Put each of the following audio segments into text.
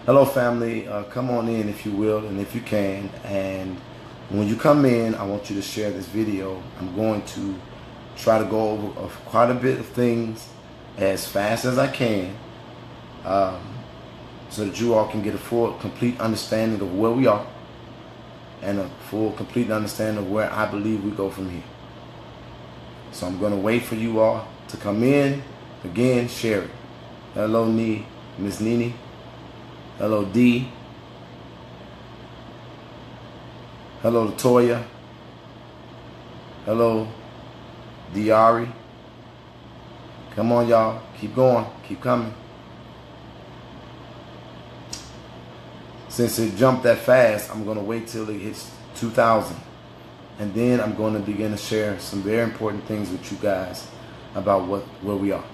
Hello, family. Come on in if you will and if you can. And when you come in, I want you to share this video. I'm going to try to go over quite a bit of things as fast as I can so that you all can get a full, complete understanding of where we are and a full, complete understanding of where I believe we go from here. So I'm going to wait for you all to come in. Again, share it. Hello, Miss Nini. Hello, D. Hello, Latoya. Hello, Diari. Come on, y'all. Keep going. Keep coming. Since it jumped that fast, I'm going to wait till it hits 2,000. And then I'm going to begin to share some very important things with you guys about where we are.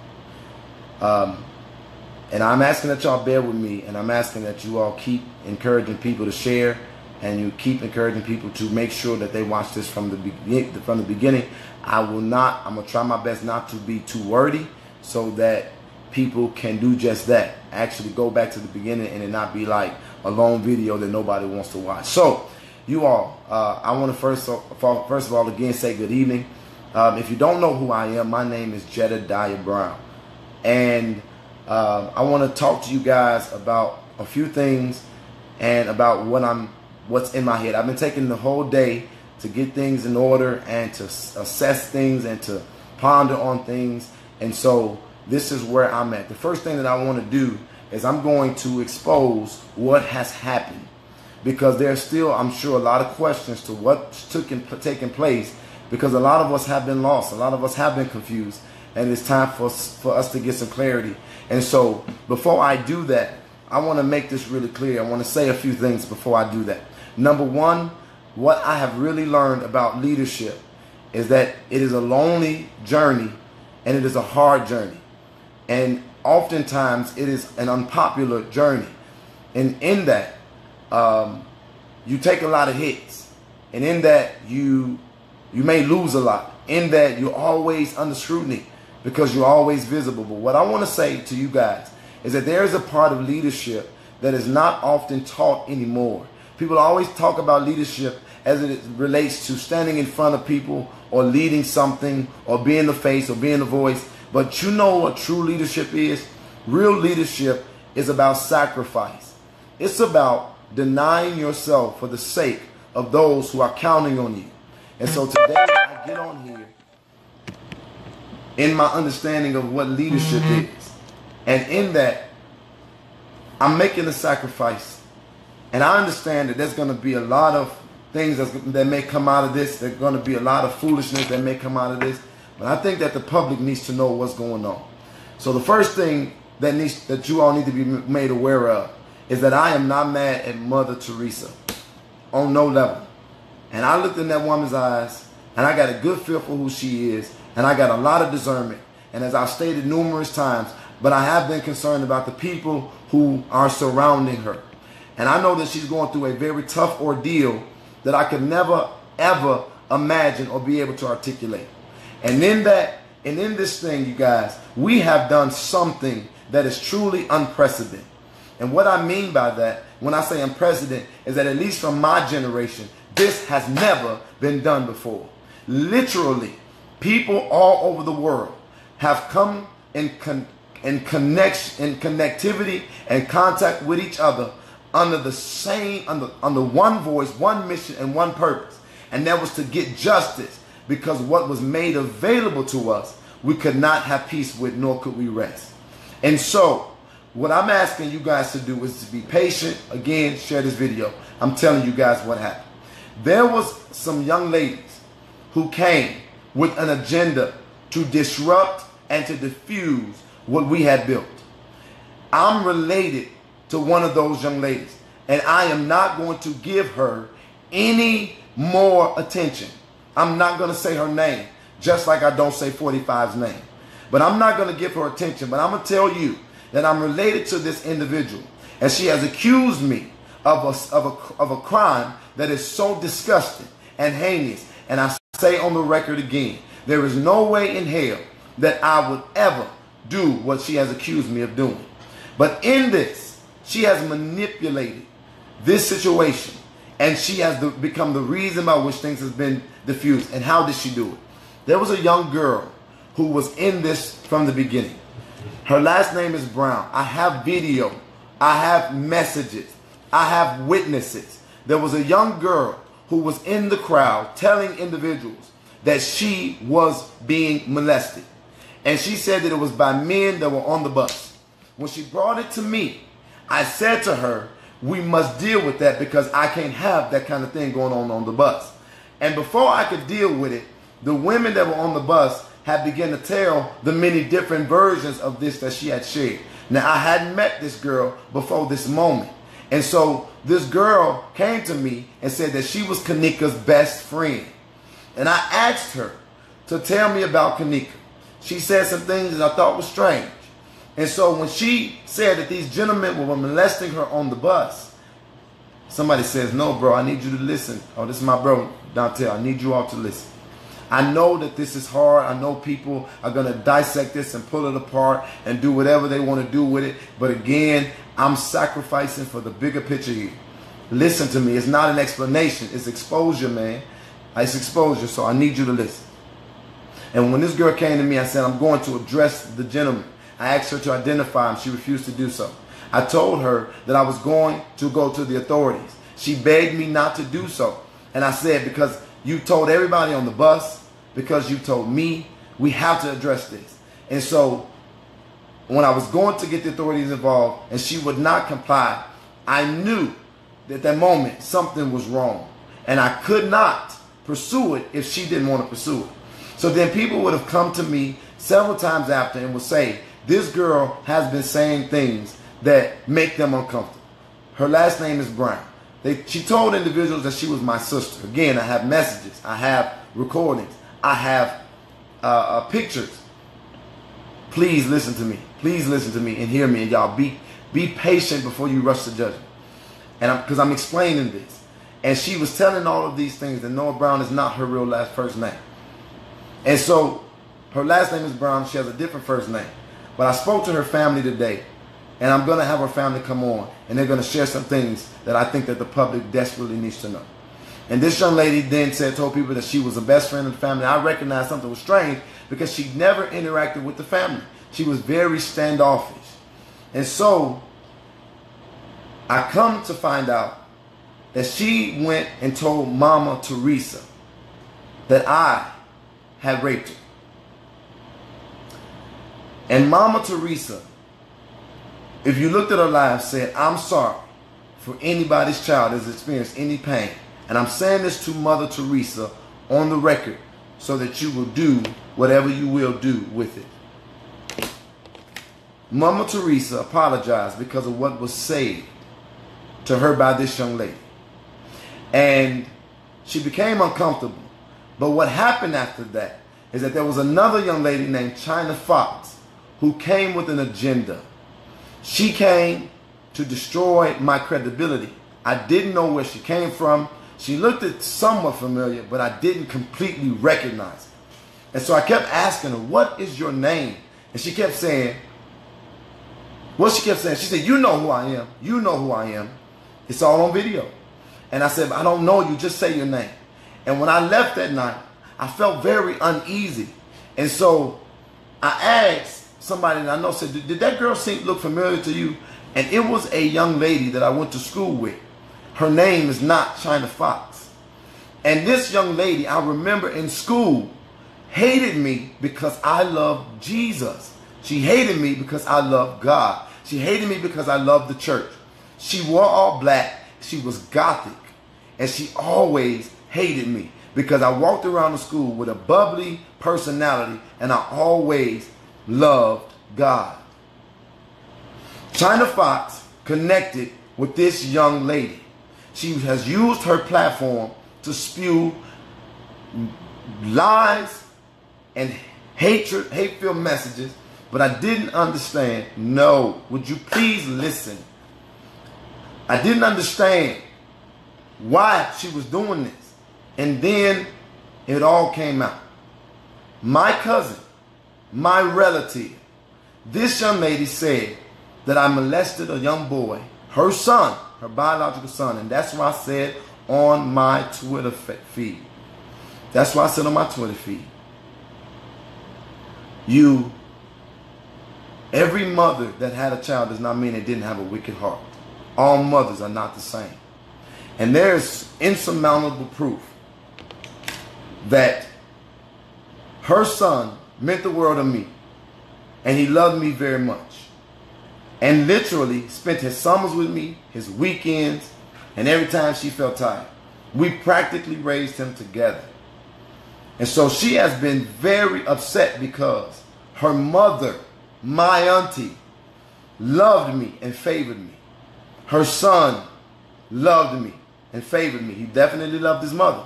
And I'm asking that y'all bear with me, and I'm asking that you all keep encouraging people to share, and you keep encouraging people to make sure that they watch this from the beginning. I'm gonna try my best not to be too wordy so that people can do just that. Actually go back to the beginning and it not be like a long video that nobody wants to watch. So you all, I want to first of all again say good evening. If you don't know who I am, my name is Jedediah Brown, and I want to talk to you guys about a few things and about what's in my head. I've been taking the whole day to get things in order and to assess things and to ponder on things. And so this is where I'm at. The first thing that I want to do is I'm going to expose what has happened, because there's still, I'm sure, a lot of questions to what's taking place, because a lot of us have been lost. A lot of us have been confused. And it's time for us to get some clarity. And so before I do that, I want to make this really clear. I want to say a few things before I do that. Number one, what I have really learned about leadership is that it is a lonely journey and it is a hard journey. And oftentimes it is an unpopular journey. And in that, you take a lot of hits. And in that, you may lose a lot. In that, you're always under scrutiny, because you're always visible. But what I want to say to you guys is that there is a part of leadership that is not often taught anymore. People always talk about leadership as it relates to standing in front of people or leading something or being the face or being the voice. But you know what true leadership is? Real leadership is about sacrifice. It's about denying yourself for the sake of those who are counting on you. And so today I get on here in my understanding of what leadership is. And in that, I'm making a sacrifice. And I understand that there's going to be a lot of things that may come out of this. There's going to be a lot of foolishness that may come out of this. But I think that the public needs to know what's going on. So the first thing that you all need to be made aware of is that I am not mad at Mother Teresa on no level. And I looked in that woman's eyes and I got a good feel for who she is. And I got a lot of discernment. And as I've stated numerous times, but I have been concerned about the people who are surrounding her. And I know that she's going through a very tough ordeal that I could never, ever imagine or be able to articulate. And in this thing, you guys, we have done something that is truly unprecedented. And what I mean by that, when I say unprecedented, is that at least from my generation, this has never been done before. Literally, people all over the world have come in connectivity and contact with each other under the same, under one voice, one mission, and one purpose. And that was to get justice, because what was made available to us, we could not have peace with, nor could we rest. And so, what I'm asking you guys to do is to be patient. Again, share this video. I'm telling you guys what happened. There was some young ladies who came with an agenda to disrupt and to diffuse what we had built. I'm related to one of those young ladies, and I am not going to give her any more attention. I'm not going to say her name, just like I don't say 45's name. But I'm not going to give her attention, but I'm going to tell you that I'm related to this individual, and she has accused me of a crime that is so disgusting and heinous. And I say on the record again, there is no way in hell that I would ever do what she has accused me of doing. But in this, She has manipulated this situation, and she has become the reason by which things have been diffused. And how did she do it? There was a young girl who was in this from the beginning. Her last name is Brown. I have video. I have messages. I have witnesses. There was a young girl who was in the crowd telling individuals that she was being molested. And she said that it was by men that were on the bus. When she brought it to me, I said to her, we must deal with that because I can't have that kind of thing going on the bus. And before I could deal with it, the women that were on the bus had begun to tell the many different versions of this that she had shared. Now, I hadn't met this girl before this moment. And so this girl came to me and said that she was Kanika's best friend. And I asked her to tell me about Kanika. She said some things that I thought was strange. And so when she said that these gentlemen were molesting her on the bus, somebody says, no, bro, I need you to listen. Oh, this is my bro, Dante. I need you all to listen. I know that this is hard. I know people are going to dissect this and pull it apart and do whatever they want to do with it. But again, I'm sacrificing for the bigger picture here. Listen to me. It's not an explanation. It's exposure, man. It's exposure. So I need you to listen. And when this girl came to me, I said, I'm going to address the gentleman. I asked her to identify him. She refused to do so. I told her that I was going to go to the authorities. She begged me not to do so. And I said, because you told everybody on the bus, because you told me, we have to address this. And so when I was going to get the authorities involved and she would not comply, I knew that at that moment something was wrong. And I could not pursue it if she didn't want to pursue it. So then people would have come to me several times after and would say, this girl has been saying things that make them uncomfortable. Her last name is Brown. She told individuals that she was my sister. Again, I have messages. I have recordings. I have pictures. Please listen to me. Please listen to me and hear me. And y'all be patient before you rush to judgment. And because I'm explaining this. And she was telling all of these things that Noah Brown is not her real first name. And so her last name is Brown. She has a different first name. But I spoke to her family today. And I'm going to have her family come on. And they're going to share some things that I think that the public desperately needs to know. And this young lady then told people that she was a best friend of the family. I recognized something was strange because she never interacted with the family. She was very standoffish. And so I come to find out that she went and told Mama Teresa that I had raped her. And Mama Teresa, if you looked at her life, said, I'm sorry for anybody's child that's experienced any pain. And I'm saying this to Mother Teresa on the record so that you will do whatever you will do with it. Mama Teresa apologized because of what was said to her by this young lady. And she became uncomfortable. But what happened after that is that there was another young lady named China Fox who came with an agenda. She came to destroy my credibility. I didn't know where she came from. She looked somewhat familiar, but I didn't completely recognize her. And so I kept asking her, what is your name? And she kept saying, she said, you know who I am. You know who I am. It's all on video. And I said, I don't know you. Just say your name. And when I left that night, I felt very uneasy. And so I asked somebody that I know, said, did that girl look familiar to you? And it was a young lady that I went to school with. Her name is not China Fox. And this young lady, I remember in school, hated me because I loved Jesus. She hated me because I loved God. She hated me because I loved the church. She wore all black. She was gothic. And she always hated me because I walked around the school with a bubbly personality and I always loved God. China Fox connected with this young lady. She has used her platform to spew lies and hatred, hate-filled messages, but I didn't understand. No, would you please listen? I didn't understand why she was doing this. And then it all came out. My cousin, my relative, this young lady said that I molested a young boy her son, her biological son. And that's why I said on my Twitter feed. That's why I said on my Twitter feed. Every mother that had a child does not mean they didn't have a wicked heart. All mothers are not the same. And there's insurmountable proof that her son meant the world to me. And he loved me very much. And literally spent his summers with me, his weekends, and every time she felt tired. We practically raised him together. And so she has been very upset because her mother, my auntie, loved me and favored me. Her son loved me and favored me. He definitely loved his mother,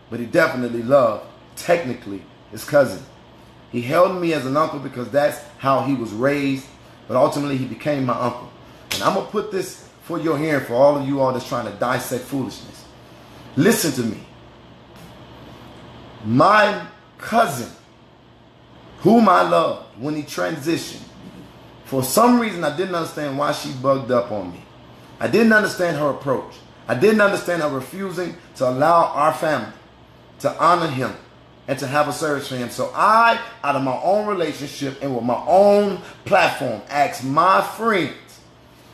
but he definitely loved, technically, his cousin. He held me as an uncle because that's how he was raised, but ultimately he became my uncle. And I'm going to put this for your hearing for all of you all that's trying to dissect foolishness. Listen to me. My cousin, whom I loved when he transitioned, for some reason I didn't understand why she bugged up on me. I didn't understand her approach. I didn't understand her refusing to allow our family to honor him and to have a service for him. So I, out of my own relationship and with my own platform, asked my friends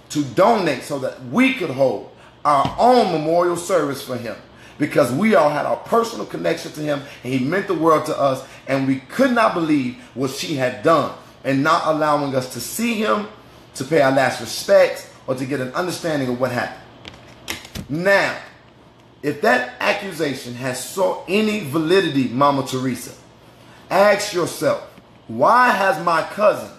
to donate so that we could hold our own memorial service for him, because we all had our personal connection to him and he meant the world to us, and we could not believe what she had done and not allowing us to see him, to pay our last respects, or to get an understanding of what happened. Now, if that accusation has any validity, Mama Teresa, ask yourself, why has my cousin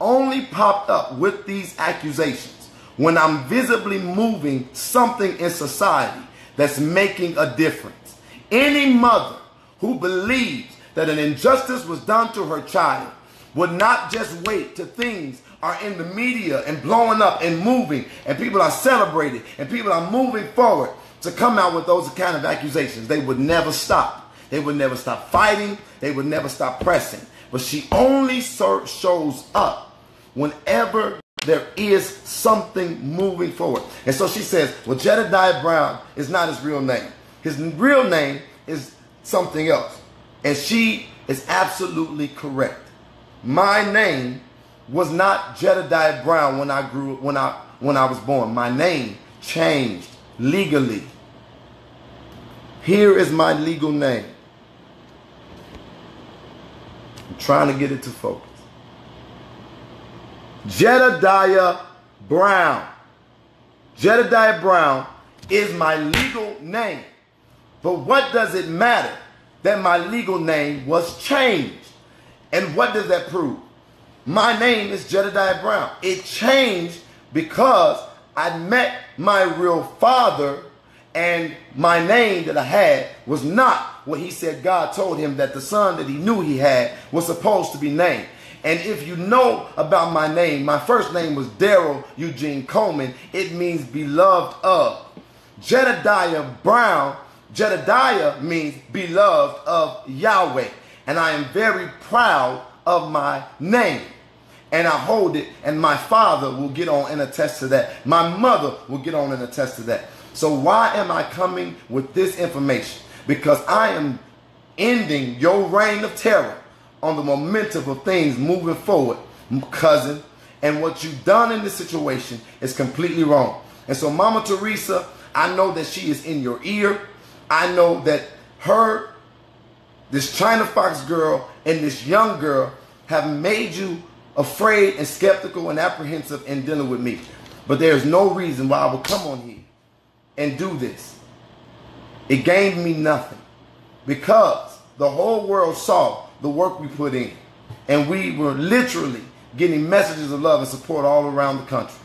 only popped up with these accusations when I'm visibly moving something in society that's making a difference? Any mother who believes that an injustice was done to her child would not just wait till things are in the media and blowing up and moving and people are celebrating and people are moving forward to come out with those kind of accusations. They would never stop. They would never stop fighting. They would never stop pressing. But she only shows up whenever there is something moving forward. And so she says, well, Jedediah Brown is not his real name. His real name is something else. And she is absolutely correct. My name was not Jedediah Brown when I was born. My name changed legally. Here is my legal name. I'm trying to get it to focus. Jedediah Brown. Jedediah Brown is my legal name. But what does it matter that my legal name was changed? And what does that prove? My name is Jedediah Brown. It changed because I met my real father, and my name that I had was not what he said God told him that the son that he knew he had was supposed to be named. And if you know about my name, my first name was Daryl Eugene Coleman. It means beloved of. Jedediah Brown, Jedediah means beloved of Yahweh. And I am very proud of my name. And I hold it, and my father will get on and attest to that. My mother will get on and attest to that. So why am I coming with this information? Because I am ending your reign of terror on the momentum of things moving forward, cousin. And what you've done in this situation is completely wrong. And so, Mama Teresa, I know that she is in your ear. I know that this China Fox girl and this young girl have made you afraid and skeptical and apprehensive in dealing with me. But there's no reason why I would come on here and do this. It gained me nothing, because the whole world saw the work we put in, and we were literally getting messages of love and support all around the country.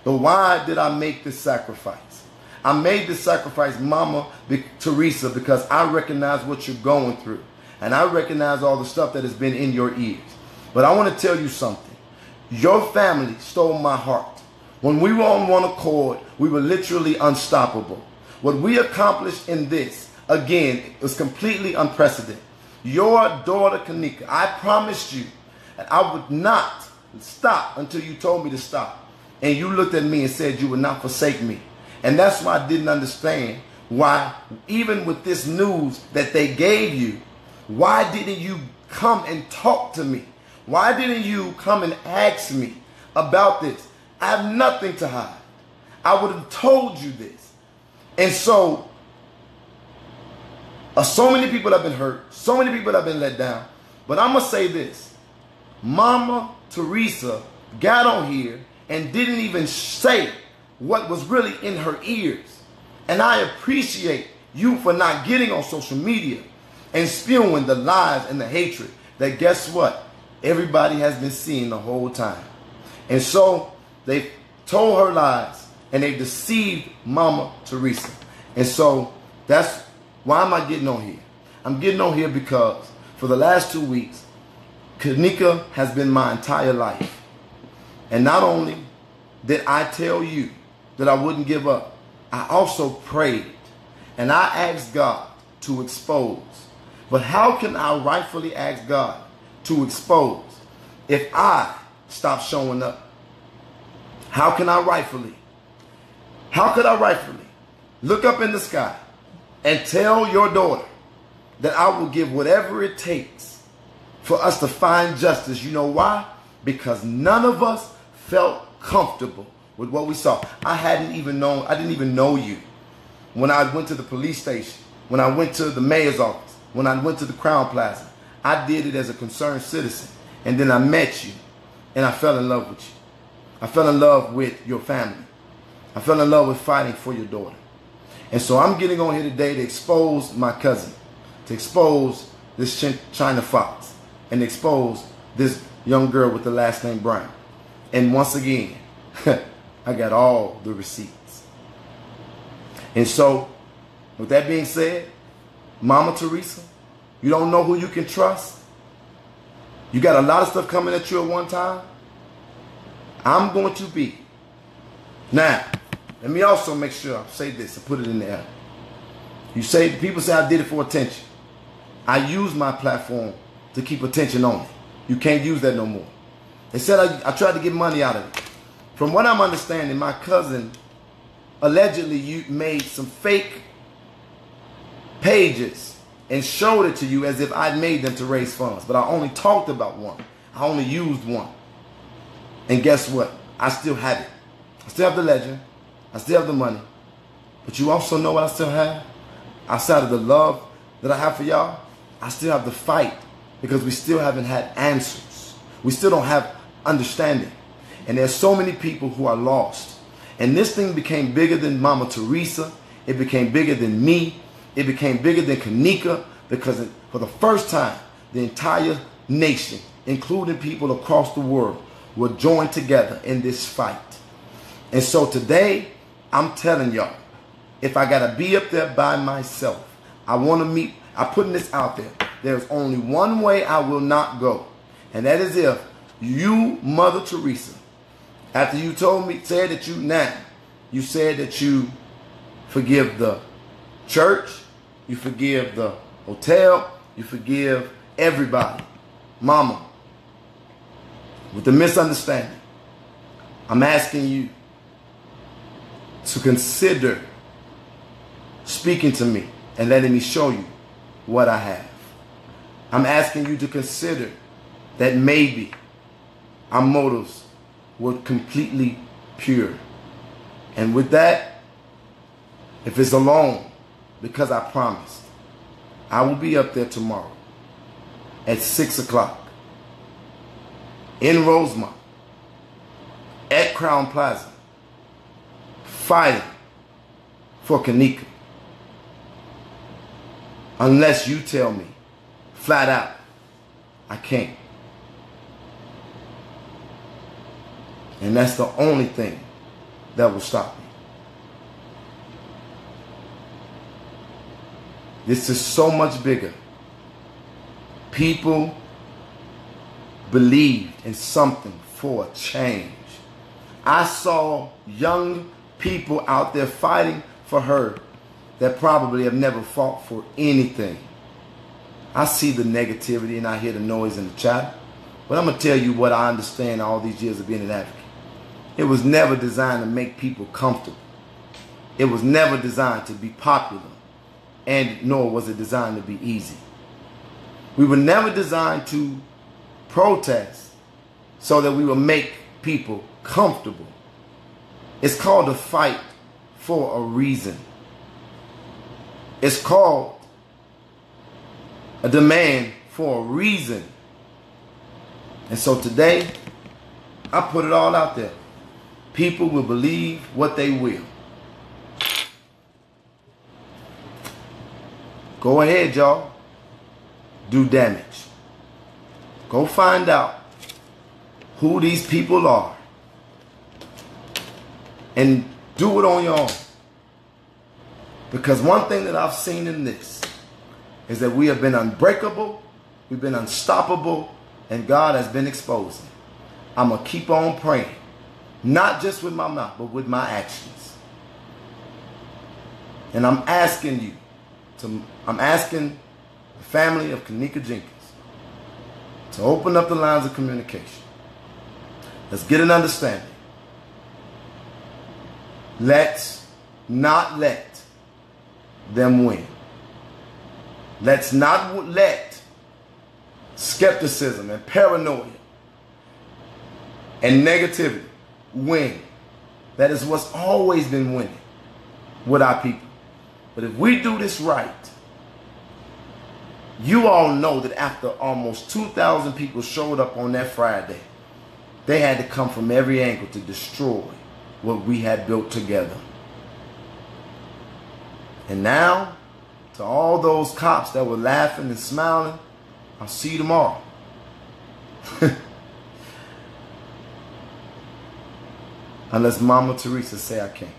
But why did I make this sacrifice? I made this sacrifice, Mama Teresa, because I recognize what you're going through, and I recognize all the stuff that has been in your ears. But I want to tell you something. Your family stole my heart. When we were on one accord, we were literally unstoppable. What we accomplished in this, again, was completely unprecedented. Your daughter, Kanika, I promised you that I would not stop until you told me to stop. and you looked at me and said you would not forsake me. And that's why I didn't understand why, even with this news that they gave you, why didn't you come and talk to me? Why didn't you come and ask me about this? I have nothing to hide. I would have told you this. And so many people have been hurt. So many people have been let down. But I'm going to say this. Mama Teresa got on here and didn't even say what was really in her ears. And I appreciate you for not getting on social media and spewing the lies and the hatred that, guess what, everybody has been seeing the whole time. And so they told her lies and they deceived Mama Teresa. And so that's why am I getting on here? I'm getting on here because for the last 2 weeks, Kanika has been my entire life. And not only did I tell you that I wouldn't give up, I also prayed and I asked God to expose. But how can I rightfully ask God to expose if I stop showing up? How could I rightfully look up in the sky and tell your daughter that I will give whatever it takes for us to find justice? You know why? Because none of us felt comfortable with what we saw. I didn't even know you. When I went to the police station, when I went to the mayor's office, when I went to the Crown Plaza, I did it as a concerned citizen. And then I met you and I fell in love with you. I fell in love with your family. I fell in love with fighting for your daughter. And so I'm getting on here today to expose my cousin, to expose this China Fox, and expose this young girl with the last name Brown. And once again, I got all the receipts. And so, with that being said, Mama Teresa, you don't know who you can trust. You got a lot of stuff coming at you at one time. I'm going to be. Now, let me also make sure I say this and put it in there. People say I did it for attention. I use my platform to keep attention on it. You can't use that no more. They said I tried to get money out of it. From what I'm understanding, my cousin allegedly made some fake pages and showed it to you as if I'd made them to raise funds. But I only talked about one. I only used one. And guess what? I still have it. I still have the legend. I still have the money. But you also know what I still have? Outside of the love that I have for y'all, I still have the fight, because we still haven't had answers. We still don't have understanding. And there's so many people who are lost. And this thing became bigger than Mama Teresa. It became bigger than me. It became bigger than Kanika, because for the first time, the entire nation, including people across the world, were joined together in this fight. And so today, I'm telling y'all, if I got to be up there by myself, I want to meet, I'm putting this out there. There's only one way I will not go. And that is if you, Mother Teresa, after you said that you forgive the church, you forgive the hotel, you forgive everybody. Mama, with the misunderstanding, I'm asking you to consider speaking to me and letting me show you what I have. I'm asking you to consider that maybe our motives were completely pure. And with that, if it's alone, because I promised, I will be up there tomorrow at 6 o'clock in Rosemont at Crown Plaza, fighting for Kanika. Unless you tell me flat out, I can't. And that's the only thing that will stop me. This is so much bigger. People believed in something for a change. I saw young people out there fighting for her that probably have never fought for anything. I see the negativity and I hear the noise in the chat. But I'm going to tell you what I understand all these years of being an advocate. It was never designed to make people comfortable. It was never designed to be popular, and nor was it designed to be easy. We were never designed to protest so that we would make people comfortable. It's called a fight for a reason. It's called a demand for a reason. And so today, I put it all out there. People will believe what they will. Go ahead, y'all. Do damage. Go find out who these people are. And do it on your own. Because one thing that I've seen in this is that we have been unbreakable, we've been unstoppable, and God has been exposing. I'm going to keep on praying. Not just with my mouth, but with my actions. And I'm asking you, I'm asking the family of Kenneka Jenkins to open up the lines of communication. Let's get an understanding. Let's not let them win. Let's not let skepticism and paranoia and negativity win. That is what's always been winning with our people. But if we do this right, you all know that after almost 2,000 people showed up on that Friday, they had to come from every angle to destroy what we had built together. And now, to all those cops that were laughing and smiling, I'll see you tomorrow. Unless Mama Teresa say I can't.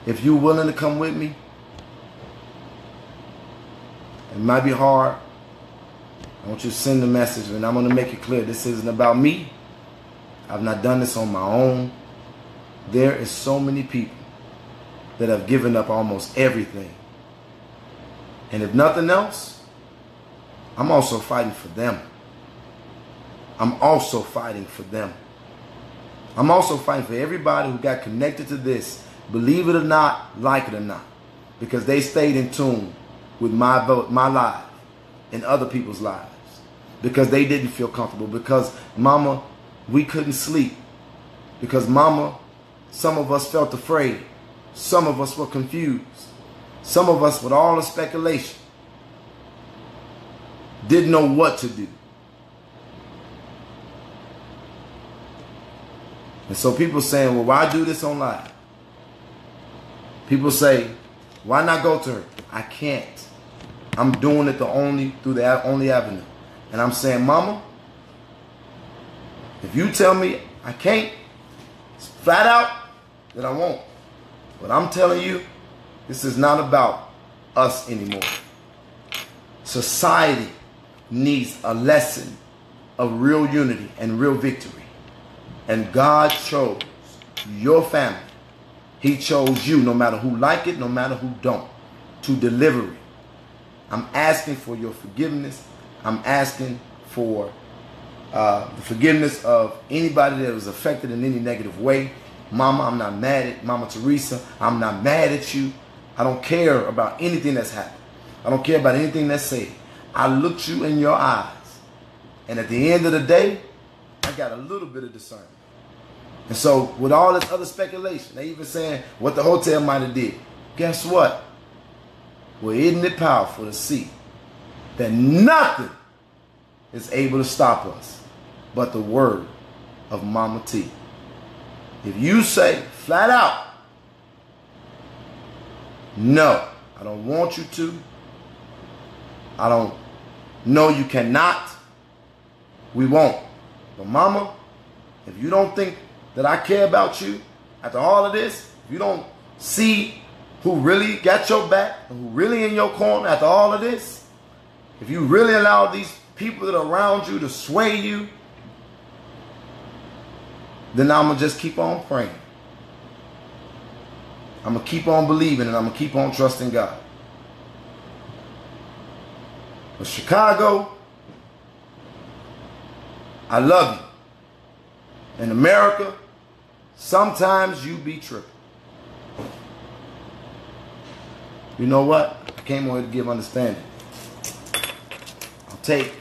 If you're willing to come with me, it might be hard. I want you to send the message, and I'm going to make it clear. This isn't about me. I've not done this on my own. There is so many people that have given up almost everything. And if nothing else, I'm also fighting for them. I'm also fighting for them. I'm also fighting for everybody who got connected to this, believe it or not, like it or not, because they stayed in tune with my life and other people's lives, because they didn't feel comfortable, because mama, we couldn't sleep, because mama, some of us felt afraid, some of us were confused, some of us with all the speculation didn't know what to do. And so people saying, well, why do this on live? People say, why not go to her? I can't. I'm doing it through the only avenue. And I'm saying, mama, if you tell me I can't, flat out, then I won't. But I'm telling you, this is not about us anymore. Society needs a lesson of real unity and real victory. And God chose your family. He chose you, no matter who like it, no matter who don't, to deliver it. I'm asking for your forgiveness. I'm asking for the forgiveness of anybody that was affected in any negative way. Mama, I'm not mad at Mama Teresa. I'm not mad at you. I don't care about anything that's happened. I don't care about anything that's said. I looked you in your eyes. And at the end of the day, I got a little bit of discernment. And so with all this other speculation, they even saying what the hotel might have did. Guess what? Well, isn't it powerful to see that nothing is able to stop us but the word of Mama T. If you say flat out, no, I don't want you to. I don't know you cannot. We won't. But mama, if you don't think that I care about you after all of this, if you don't see who really got your back and who really in your corner after all of this, if you really allow these people that are around you to sway you, then I'm going to just keep on praying. I'm going to keep on believing, and I'm going to keep on trusting God. But Chicago, I love you. In America, sometimes you be tripping. You know what? I came on here to give understanding. I'll take,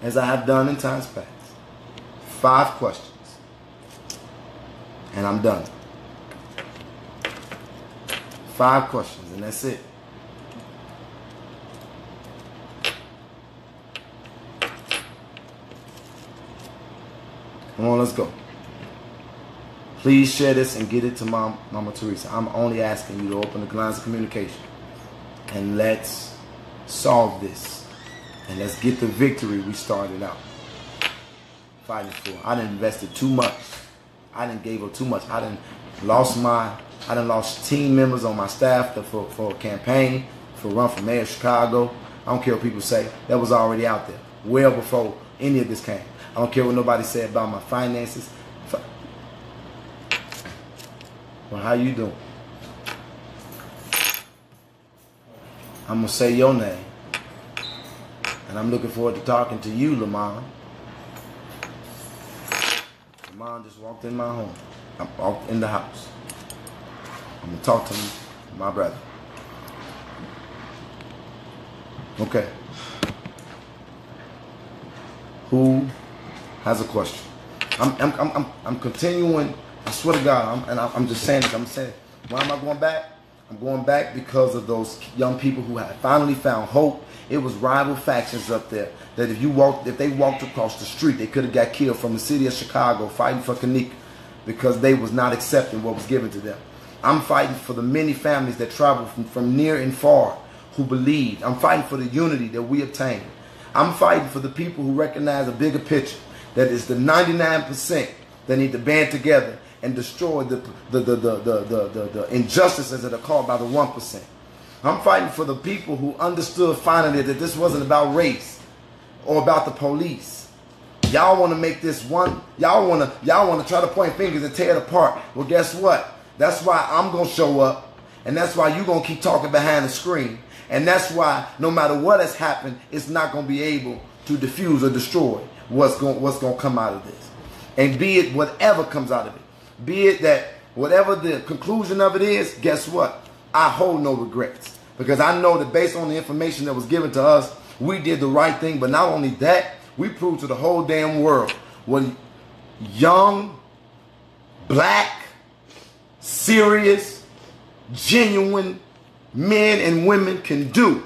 as I have done in times past, 5 questions. And I'm done. 5 questions, and that's it. Come on, let's go. Please share this and get it to Mama Teresa. I'm only asking you to open the lines of communication. And let's solve this. And let's get the victory we started out fighting for. I done invested too much. I done gave up too much. I done lost team members on my staff for a campaign, for a run for mayor of Chicago. I don't care what people say. That was already out there, well before any of this came. I don't care what nobody said about my finances. Well, how you doing? I'm going to say your name. And I'm looking forward to talking to you, Lamont. Lamont just walked in my home. I walked in the house. I'm going to talk to my brother. Okay. Who has a question? I'm continuing. I swear to God, I'm just saying this. I'm saying, why am I going back? I'm going back because of those young people who had finally found hope. It was rival factions up there that if they walked across the street, they could have got killed, from the city of Chicago fighting for Kanika because they was not accepting what was given to them. I'm fighting for the many families that travel from near and far who believed. I'm fighting for the unity that we obtained. I'm fighting for the people who recognize a bigger picture, that is the 99% that need to band together and destroy the injustices that are caused by the 1%. I'm fighting for the people who understood finally that this wasn't about race or about the police. Y'all want to make this one. Y'all want to try to point fingers and tear it apart. Well, guess what? That's why I'm going to show up, and that's why you're going to keep talking behind the screen. And that's why no matter what has happened, it's not going to be able to diffuse or destroy what's going to come out of this. And be it whatever comes out of it, be it that whatever the conclusion of it is, guess what? I hold no regrets, because I know that based on the information that was given to us, we did the right thing. But not only that, we proved to the whole damn world what young, black, serious, genuine men and women can do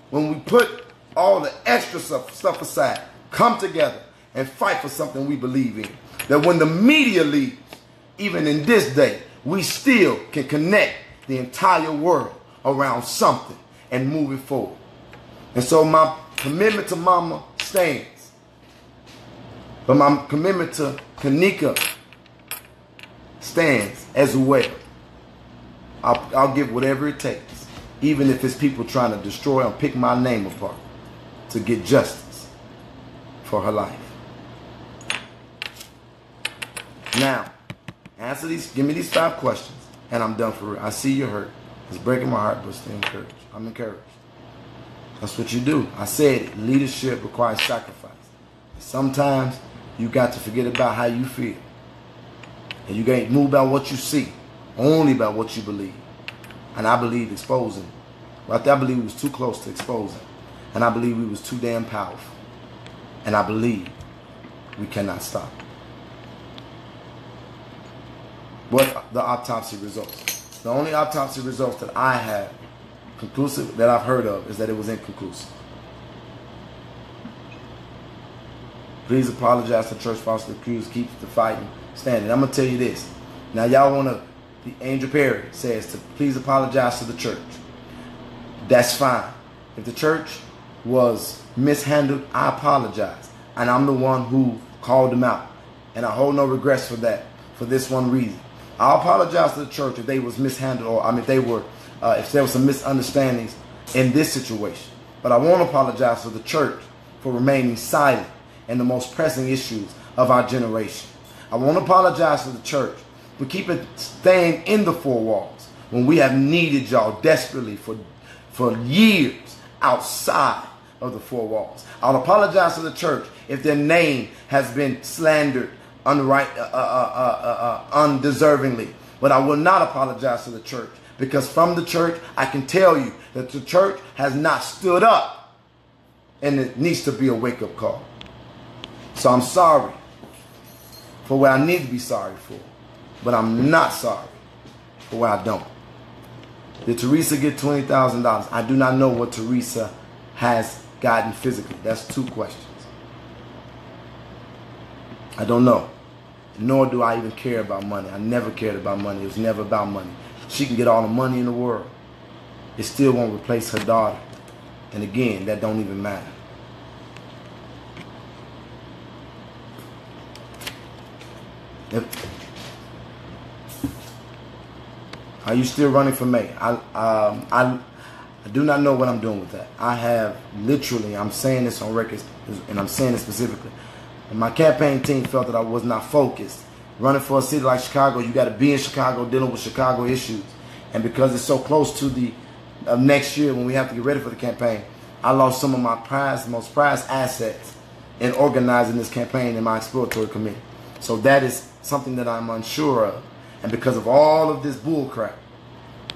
when we put all the extra stuff aside, come together and fight for something we believe in. That when the media leaves, even in this day, we still can connect the entire world around something and move it forward. And so my commitment to Mama stands. But my commitment to Kanika stands as well. I'll give whatever it takes, even if it's people trying to destroy and pick my name apart, to get justice for her life. Now, answer these, give me these 5 questions, and I'm done for real. I see you're hurt. It's breaking my heart, but stay encouraged. I'm encouraged. That's what you do. I said it. Leadership requires sacrifice. Sometimes you got to forget about how you feel. And you can't move about what you see, only about what you believe. And I believe exposing. Well, I believe we was too close to exposing. And I believe we was too damn powerful. And I believe we cannot stop. What the autopsy results? The only autopsy results that I have conclusive, that I've heard of, is that it was inconclusive. Please apologize to church falsely accused. Keep the fighting standing. I'm going to tell you this. Now, y'all want to, Angel Perry says to please apologize to the church. That's fine. If the church was mishandled, I apologize. And I'm the one who called them out. And I hold no regrets for that, for this one reason. I apologize to the church if they was mishandled, or if there were some misunderstandings in this situation. But I won't apologize to the church for remaining silent in the most pressing issues of our generation. I won't apologize to the church for staying in the 4 walls when we have needed y'all desperately for years outside of the four walls. I'll apologize to the church if their name has been slandered undeservingly. But I will not apologize to the church, because from the church, I can tell you that the church has not stood up, and it needs to be a wake-up call. So I'm sorry for what I need to be sorry for, but I'm not sorry for what I don't. Did Teresa get $20,000? I do not know what Teresa has gotten physically. That's two questions. I don't know. Nor do I even care about money. I never cared about money. It was never about money. She can get all the money in the world. It still won't replace her daughter. And again, that don't even matter. Are you still running for mayor? I do not know what I'm doing with that. I have literally, I'm saying this on record, and I'm saying it specifically. And my campaign team felt that I was not focused. Running for a city like Chicago, you got to be in Chicago dealing with Chicago issues. And because it's so close to the next year when we have to get ready for the campaign, I lost some of my most prized assets in organizing this campaign in my exploratory committee. So that is something that I'm unsure of. And because of all of this bull crap,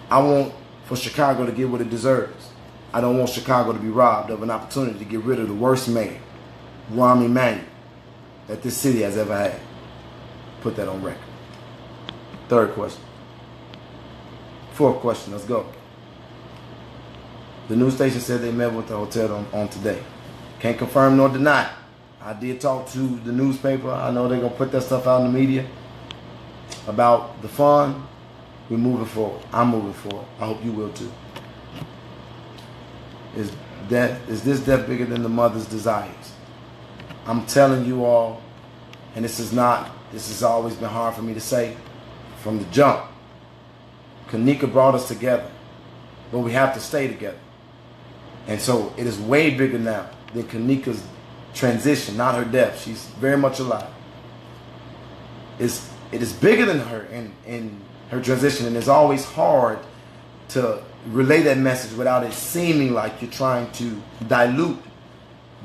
I want for Chicago to get what it deserves. I don't want Chicago to be robbed of an opportunity to get rid of the worst mayor, Rahm Emanuel, that this city has ever had. Put that on record. Third question. Fourth question, let's go. The news station said they met with the hotel on today. Can't confirm nor deny. I did talk to the newspaper. I know they're going to put that stuff out in the media about the fund. We're moving forward. I'm moving forward. I hope you will too. Is this death bigger than the mother's desires? I'm telling you all, and this has always been hard for me to say from the jump. Kanika brought us together, but we have to stay together. And so it is way bigger now than Kanika's transition, not her death. She's very much alive. It is bigger than her in her transition, and it's always hard to relay that message without it seeming like you're trying to dilute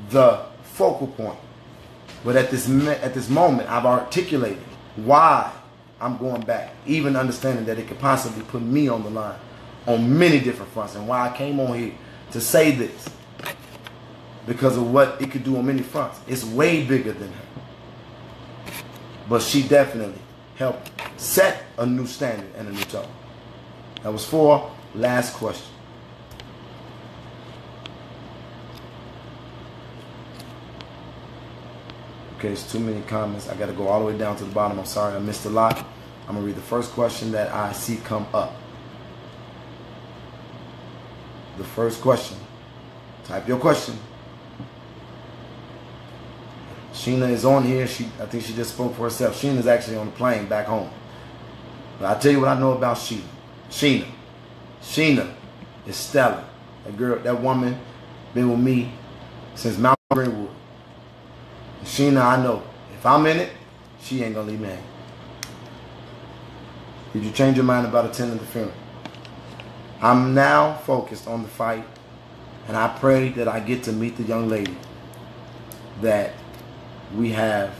the focal point. But at this moment, I've articulated why I'm going back, even understanding that it could possibly put me on the line on many different fronts, and why I came on here to say this, because of what it could do on many fronts. It's way bigger than her. But she definitely helped set a new standard and a new tone. That was 4. Last question. Okay, it's too many comments. I got to go all the way down to the bottom. I'm sorry, I missed a lot. I'm going to read the first question that I see come up. The first question. Type your question. Sheena is on here. I think she just spoke for herself. Sheena is actually on the plane back home. But I'll tell you what I know about Sheena. Sheena is stellar. That girl, that woman, been with me since Mount Greenwood. And Sheena, I know, if I'm in it, she ain't gonna leave me hanging. Did you change your mind about attending the funeral? I'm now focused on the fight, and I pray that I get to meet the young lady that we have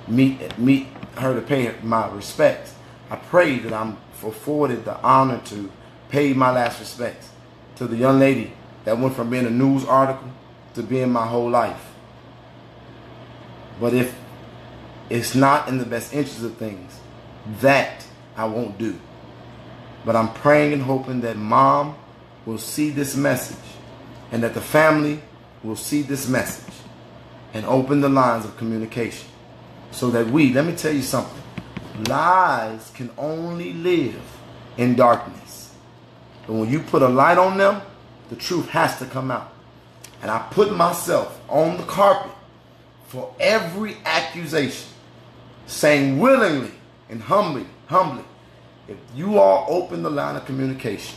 meet her to pay her my respects. I pray that I'm afforded the honor to pay my last respects to the young lady that went from being a news article to being my whole life. But if it's not in the best interest of things, that I won't do. But I'm praying and hoping that Mom will see this message, and that the family will see this message and open the lines of communication, so that let me tell you something, lies can only live in darkness. But when you put a light on them, the truth has to come out. And I put myself on the carpet for every accusation, saying willingly and humbly, if you all open the line of communication,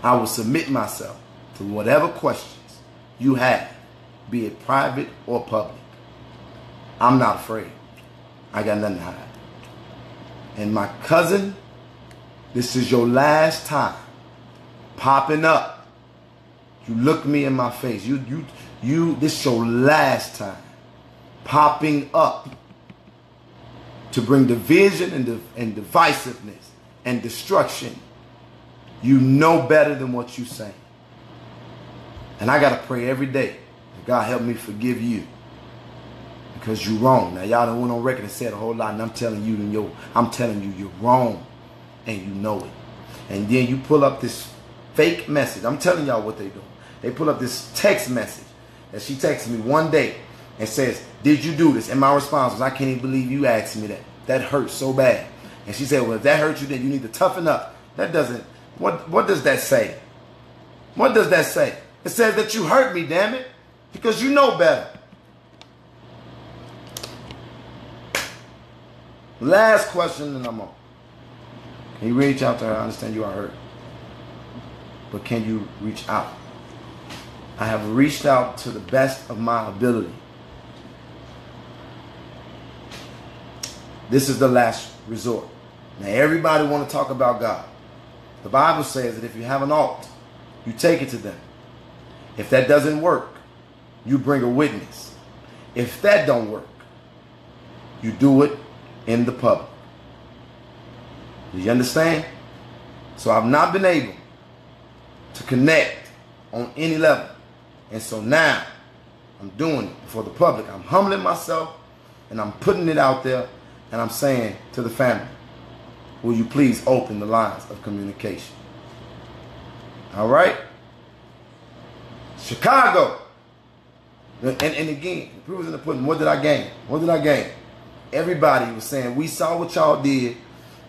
I will submit myself to whatever questions you have, be it private or public. I'm not afraid. I got nothing to hide. And my cousin, this is your last time popping up You look me in my face. This is your last time popping up to bring division and divisiveness and destruction. You know better than what you saying. And I got to pray every day that God help me forgive you because you're wrong. Now, y'all done went on record and said a whole lot, and I'm telling you you're wrong, and you know it. And then you pull up this fake message. I'm telling y'all what they do. They pull up this text message that she texted me one day and says, did you do this? And my response was, I can't even believe you asked me that. That hurts so bad. And she said, well, if that hurts you, then you need to toughen up. That doesn't, what does that say? What does that say? It says that you hurt me, damn it, because you know better. Last question and I'm on. Can you reach out to her? I understand you are hurt. But can you reach out? I have reached out to the best of my ability. This is the last resort. Now everybody want to talk about God. The Bible says that if you have an alt, you take it to them. If that doesn't work, you bring a witness. If that don't work, you do it in the public. Do you understand? So I've not been able to connect on any level. And so now I'm doing it for the public. I'm humbling myself and I'm putting it out there and I'm saying to the family, will you please open the lines of communication? All right? Chicago. And again, the proof is in the pudding. What did I gain? What did I gain? Everybody was saying, we saw what y'all did.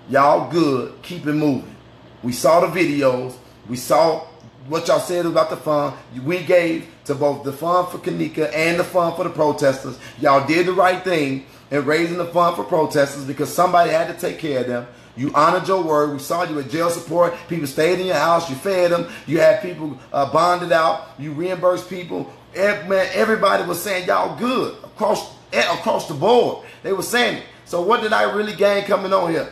Y'all good. Keep it moving. We saw the videos. We saw what y'all said about the fund. We gave to both the fund for Kanika and the fund for the protesters. Y'all did the right thing in raising the fund for protesters because somebody had to take care of them. You honored your word. We saw you at jail support. People stayed in your house. You fed them. You had people bonded out. You reimbursed people. Everybody was saying y'all good across the board. They were saying it. So what did I really gain coming on here?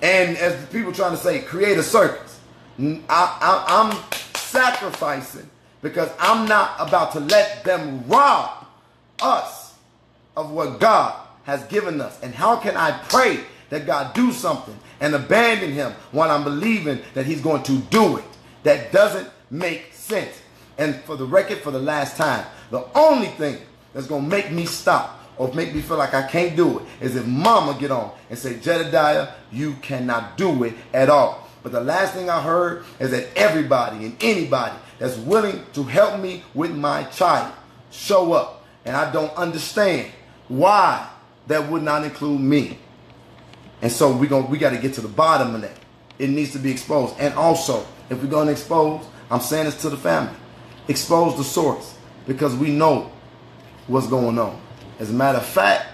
And as the people trying to say, create a circus. I'm sacrificing because I'm not about to let them rob us of what God has given us. And how can I pray that God do something and abandon him while I'm believing that he's going to do it? That doesn't make sense. And for the record, for the last time, the only thing that's going to make me stop or make me feel like I can't do it is if mama get on and say, Jedediah, you cannot do it at all. But the last thing I heard is that everybody and anybody that's willing to help me with my child show up. And I don't understand why that would not include me. And so we got to get to the bottom of that. It needs to be exposed. And also, if we're going to expose, I'm saying this to the family, expose the source because we know what's going on. As a matter of fact,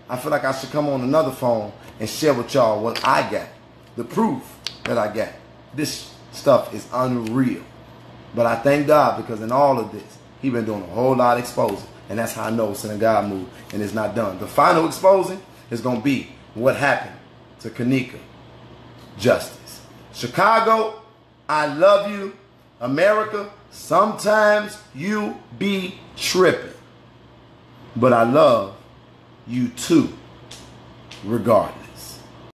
I feel like I should come on another phone and share with y'all what I got, the proof that I got. This stuff is unreal. But I thank God because in all of this, he been doing a whole lot of exposing. And that's how I know it's in a God move and it's not done. The final exposing is going to be what happened to Kanika Justice. Chicago, I love you. America, sometimes you be tripping. But I love you too, regardless.